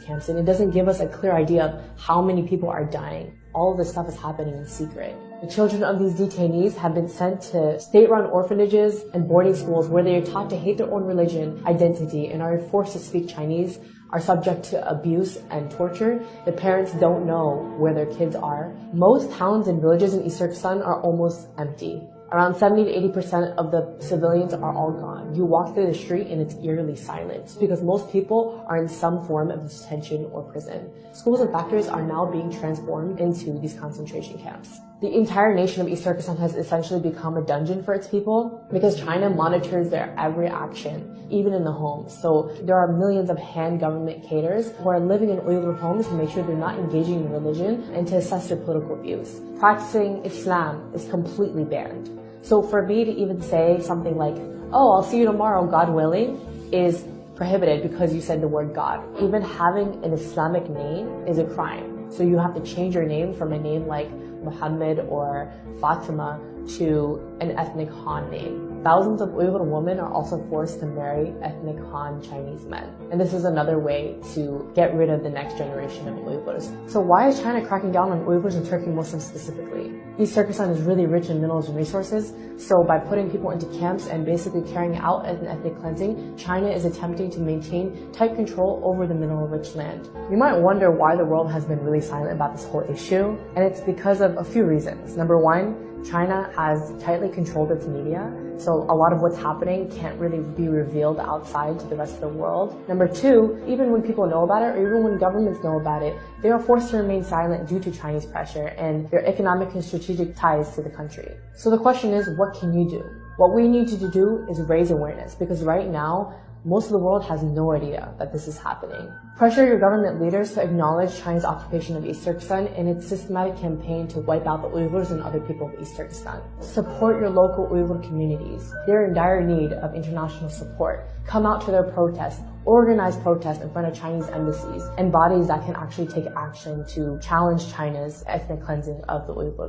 camps, and it doesn't give us a clear idea of how many people are dying. All of this stuff is happening in secret. The children of these detainees have been sent to state-run orphanages and boarding schools where they are taught to hate their own religion, identity, and are forced to speak Chinese, are subject to abuse and torture. The parents don't know where their kids are. Most towns and villages in East Turkestan are almost empty. Around 70 to 80% of the civilians are all gone. You walk through the street and it's eerily silent because most people are in some form of detention or prison. Schools and factories are now being transformed into these concentration camps. The entire nation of East Turkestan has essentially become a dungeon for its people because China monitors their every action, even in the homes. So there are millions of Han government cadres who are living in Uyghur homes to make sure they're not engaging in religion and to assess their political views. Practicing Islam is completely banned. So for me to even say something like, oh, I'll see you tomorrow, God willing, is prohibited because you said the word God. Even having an Islamic name is a crime. So you have to change your name from a name like Muhammad or Fatima to an ethnic Han name. Thousands of Uyghur women are also forced to marry ethnic Han Chinese men. And this is another way to get rid of the next generation of Uyghurs. So why is China cracking down on Uyghurs and Turkic Muslims specifically? East Turkestan is really rich in minerals and resources, so by putting people into camps and basically carrying out an ethnic cleansing, China is attempting to maintain tight control over the mineral-rich land. You might wonder why the world has been really silent about this whole issue, and it's because of a few reasons. Number one, China has tightly controlled its media, so a lot of what's happening can't really be revealed outside to the rest of the world. Number two, even when people know about it, or even when governments know about it, they are forced to remain silent due to Chinese pressure and their economic and strategic ties to the country. So the question is, what can you do? What we need to do is raise awareness, because right now, most of the world has no idea that this is happening. Pressure your government leaders to acknowledge China's occupation of East Turkestan and its systematic campaign to wipe out the Uyghurs and other people of East Turkestan. Support your local Uyghur communities. They're in dire need of international support. Come out to their protests. Organize protests in front of Chinese embassies and bodies that can actually take action to challenge China's ethnic cleansing of the Uyghurs.